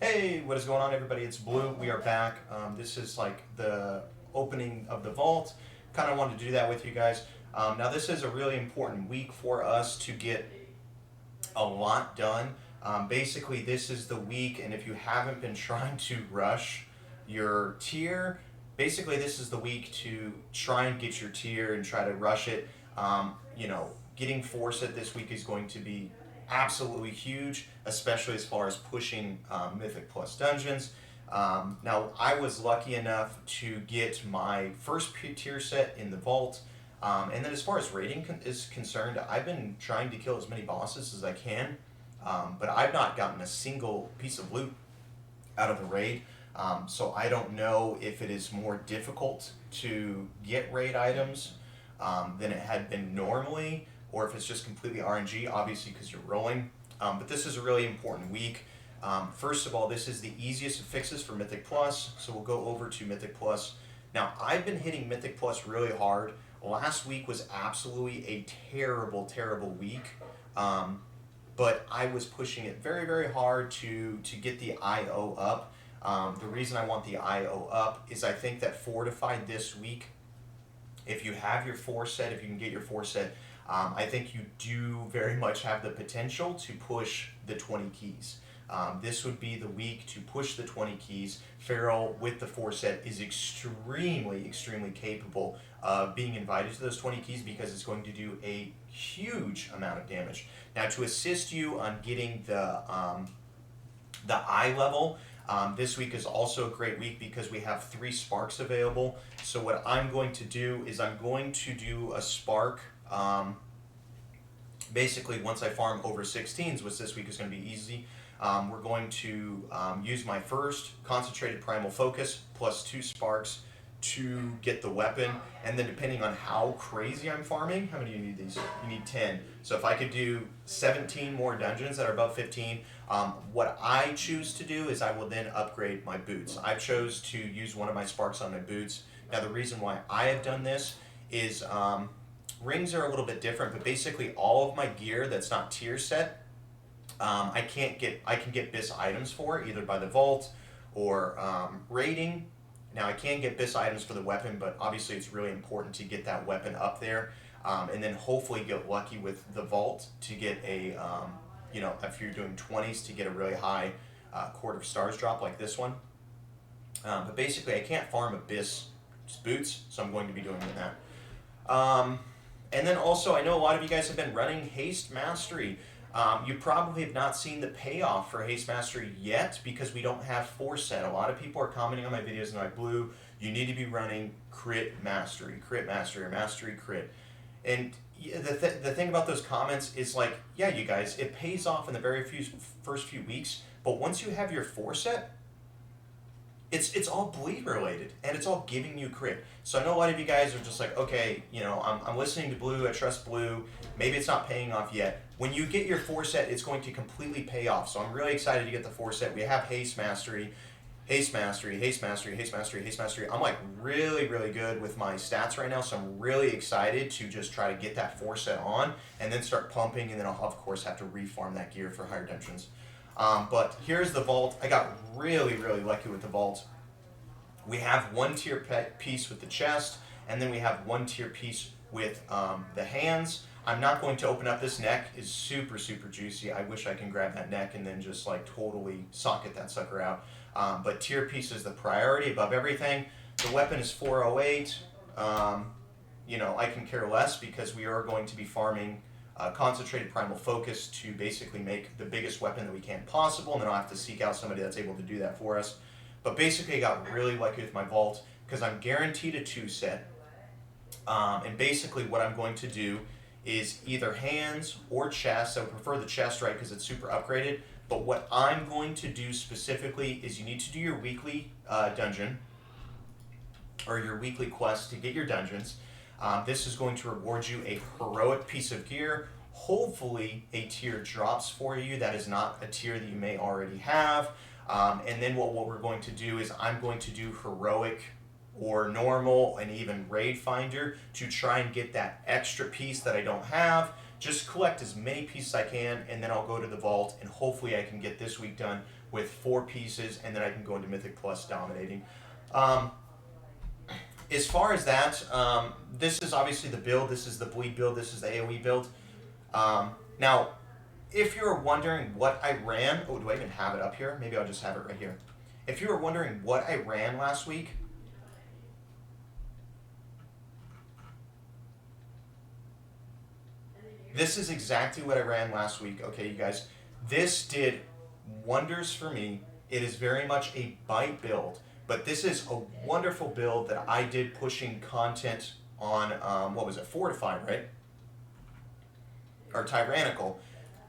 Hey, what is going on, everybody? It's Blue. We are back. This is like the opening of the vault. Kind of wanted to do that with you guys. Now, this is a really important week for us to get a lot done. Basically, this is the week, and if you haven't been trying to rush your tier, basically, this is the week to try and get your tier and try to rush it. Getting Forset this week is going to be absolutely huge, especially as far as pushing Mythic Plus dungeons. Now, I was lucky enough to get my first tier set in the vault. And then as far as rating is concerned, I've been trying to kill as many bosses as I can, but I've not gotten a single piece of loot out of the raid. So I don't know if it is more difficult to get raid items than it had been normally, or if it's just completely RNG, obviously because you're rolling. But this is a really important week. First of all, this is the easiest of fixes for Mythic Plus, so we'll go over to Mythic Plus. Now, I've been hitting Mythic Plus really hard. Last week was absolutely a terrible, terrible week. But I was pushing it very, very hard to get the IO up. The reason I want the IO up is I think that Fortified this week, if you have your Forset, if you can get your Forset, I think you do very much have the potential to push the 20 keys. This would be the week to push the 20 keys. Feral with the Forset is extremely, extremely capable of being invited to those 20 keys because it's going to do a huge amount of damage. Now, to assist you on getting the eye level, this week is also a great week because we have 3 sparks available. So what I'm going to do is I'm going to do a spark. Basically, once I farm over 16s, which this week is going to be easy, we're going to use my first concentrated primal focus plus 2 sparks to get the weapon, and then depending on how crazy I'm farming, how many do you need these? You need 10. So if I could do 17 more dungeons that are above 15, what I choose to do is I will then upgrade my boots. I chose to use one of my sparks on my boots. Now the reason why I have done this is rings are a little bit different, but basically all of my gear that's not tier set, I can get BIS items for, either by the vault or raiding. Now I can get BIS items for the weapon, but obviously it's really important to get that weapon up there, and then hopefully get lucky with the vault to get a, if you're doing 20s, to get a really high Court of Stars drop like this one. But basically I can't farm a BIS boots, so I'm going to be doing that. And then also, I know a lot of you guys have been running Haste Mastery. You probably have not seen the payoff for Haste Mastery yet because we don't have Forset. A lot of people are commenting on my videos and like, Blue, you need to be running Crit Mastery, or Mastery Crit. And the thing about those comments is like, yeah, you guys, it pays off in the first few weeks, but once you have your Forset, it's all bleed related and it's all giving you crit. So I know a lot of you guys are just like, okay, I'm listening to Blue, I trust Blue, maybe it's not paying off yet. When you get your Forset, it's going to completely pay off. So I'm really excited to get the Forset. We have Haste Mastery, Haste Mastery, Haste Mastery, Haste Mastery, Haste Mastery. I'm like really, really good with my stats right now, so I'm really excited to just try to get that Forset on and then start pumping, and then I'll of course have to refarm that gear for higher dungeons. But here's the vault. I got really, really lucky with the vault. We have 1 tier piece with the chest, and then we have 1 tier piece with the hands. I'm not going to open up this neck. It's super, super juicy. I wish I can grab that neck and then just like totally socket that sucker out. But tier piece is the priority above everything. The weapon is 408. I can care less because we are going to be farming concentrated primal focus to basically make the biggest weapon that we can possible, and then I'll have to seek out somebody that's able to do that for us. But basically I got really lucky with my vault because I'm guaranteed a 2 set. And basically what I'm going to do is either hands or chest. I would prefer the chest, right, because it's super upgraded. But what I'm going to do specifically is you need to do your weekly dungeon or your weekly quest to get your dungeons. This is going to reward you a heroic piece of gear. Hopefully a tier drops for you that is not a tier that you may already have. And then what we're going to do is I'm going to do heroic or normal and even raid finder to try and get that extra piece that I don't have just collect as many pieces I can, and then I'll go to the vault, and hopefully I can get this week done with 4 pieces, and then I can go into Mythic Plus dominating. As far as that, this is obviously the build. This is the bleed build. This is the AoE build. Now, if you're wondering what I ran, oh, do I even have it up here? Maybe I'll just have it right here. If you were wondering what I ran last week, this is exactly what I ran last week, okay, you guys. This did wonders for me. It is very much a bite build, but this is a wonderful build that I did pushing content on, what was it, Fortified, right? Or Tyrannical.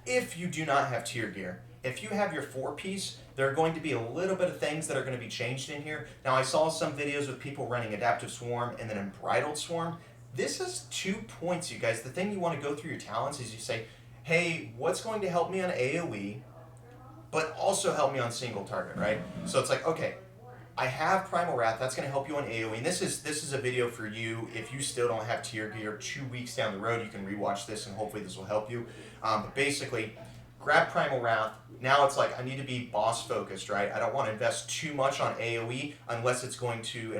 If you do not have tier gear, if you have your 4-piece, there are going to be a little bit of things that are going to be changed in here. Now, I saw some videos with people running Adaptive Swarm and then Unbridled Swarm. This is 2 points, you guys. The thing you want to go through your talents is you say, hey, what's going to help me on AoE, but also help me on single target, right? So it's like, okay, I have Primal Wrath. That's going to help you on AoE. And this is a video for you. If you still don't have tier gear 2 weeks down the road, you can rewatch this, and hopefully this will help you. But basically, grab Primal Wrath. Now it's like I need to be boss focused, right? I don't want to invest too much on AoE unless it's going to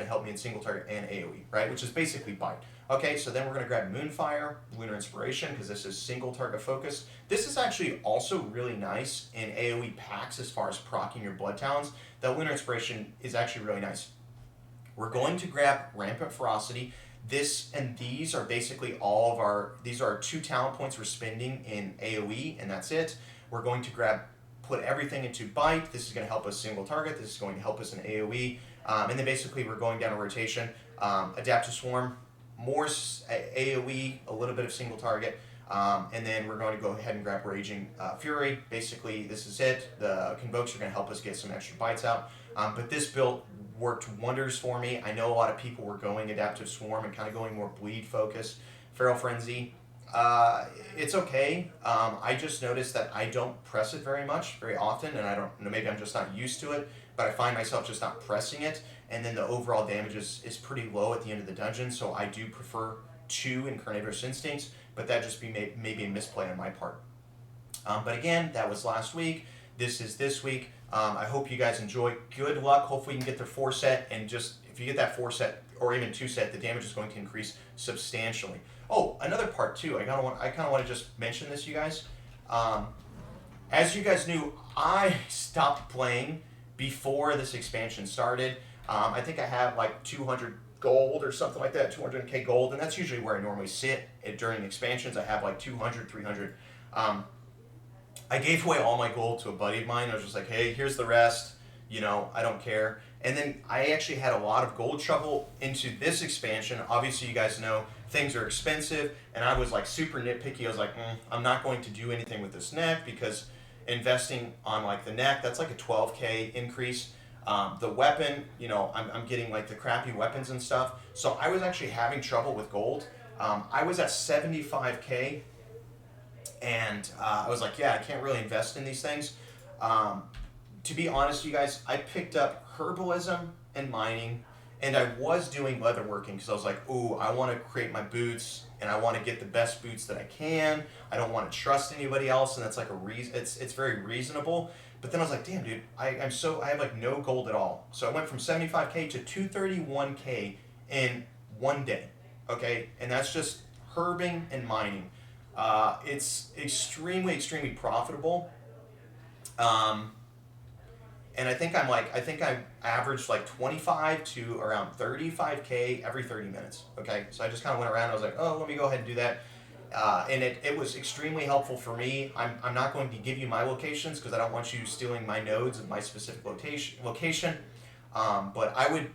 help me in single target and AoE, right? Which is basically bite. Okay, so then we're going to grab Moonfire, Lunar Inspiration, because this is single target focus. This is actually also really nice in AoE packs as far as proccing your Blood Talons. That Lunar Inspiration is actually really nice. We're going to grab Rampant Ferocity. This and these are basically all of these are our 2 talent points we're spending in AoE, and that's it. We're going to put everything into bite. This is going to help us single target. This is going to help us in AoE. And then basically we're going down a rotation. Adaptive Swarm, more AoE, a little bit of single target. And then we're going to go ahead and grab Raging Fury. Basically, this is it. The Convokes are going to help us get some extra bites out. But this build worked wonders for me. I know a lot of people were going Adaptive Swarm and kind of going more bleed focus. Feral Frenzy, it's okay. I just noticed that I don't press it very often, and I don't know, maybe I'm just not used to it, but I find myself just not pressing it, and then the overall damage is pretty low at the end of the dungeon, so I do prefer 2 in Carnivorous Instincts, but that just be maybe a misplay on my part. But again, that was last week. This is this week. I hope you guys enjoy. Good luck. Hopefully you can get their 4 set, and just if you get that 4 set or even 2 set, the damage is going to increase substantially. Oh, another part too. I kind of want to just mention this, you guys. As you guys knew, I stopped playing before this expansion started. I think I have like 200 gold or something like that, 200k gold, and that's usually where I normally sit during expansions. I have like 200, 300. I gave away all my gold to a buddy of mine. I was just like, hey, here's the rest. You know, I don't care. And then I actually had a lot of gold shovel into this expansion. Obviously, you guys know things are expensive, and I was like super nitpicky. I was like, I'm not going to do anything with this neck because investing on like the neck, that's like a 12k increase. The weapon, you know, I'm getting like the crappy weapons and stuff. So I was actually having trouble with gold. I was at 75k, and I was like, yeah, I can't really invest in these things. To be honest, you guys, I picked up herbalism and mining, and I was doing leatherworking because I was like, ooh, I want to create my boots, and I want to get the best boots that I can. I don't want to trust anybody else, and that's like a reason. It's very reasonable. But then I was like, damn, dude, I have like no gold at all. So I went from 75k to 231k in 1 day. Okay, and that's just herbing and mining. It's extremely profitable. And I think I averaged like 25 to around 35k every 30 minutes. Okay, so I just kind of went around. I was like, oh, let me go ahead and do that. And it was extremely helpful for me. I'm not going to give you my locations because I don't want you stealing my nodes of my specific location. But I would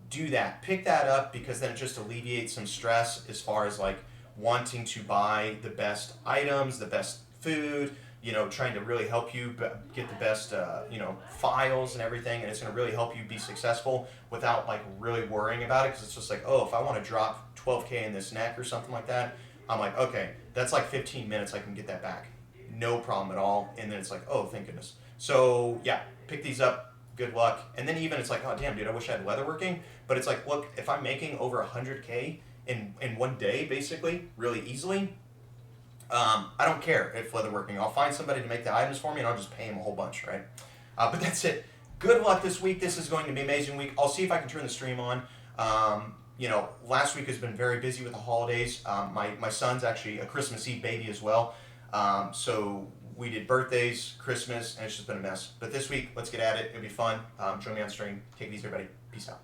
do that. Pick that up because then it just alleviates some stress as far as like wanting to buy the best items, the best food, you know, trying to really help you get the best, you know, files and everything, and it's going to really help you be successful without like really worrying about it, because it's just like, oh, if I want to drop 12k in this neck or something like that, I'm like, okay, that's like 15 minutes, I can get that back, no problem at all, and then it's like, oh, thank goodness. So yeah, pick these up, good luck, and then even it's like, oh damn, dude, I wish I had leatherworking, but it's like, look, if I'm making over 100k in 1 day, basically, really easily, I don't care if leatherworking. I'll find somebody to make the items for me, and I'll just pay them a whole bunch, right? But that's it. Good luck this week. This is going to be an amazing week. I'll see if I can turn the stream on. Last week has been very busy with the holidays. My son's actually a Christmas Eve baby as well. So we did birthdays, Christmas, and it's just been a mess. But this week, let's get at it. It'll be fun. Join me on stream. Take it easy, everybody. Peace out.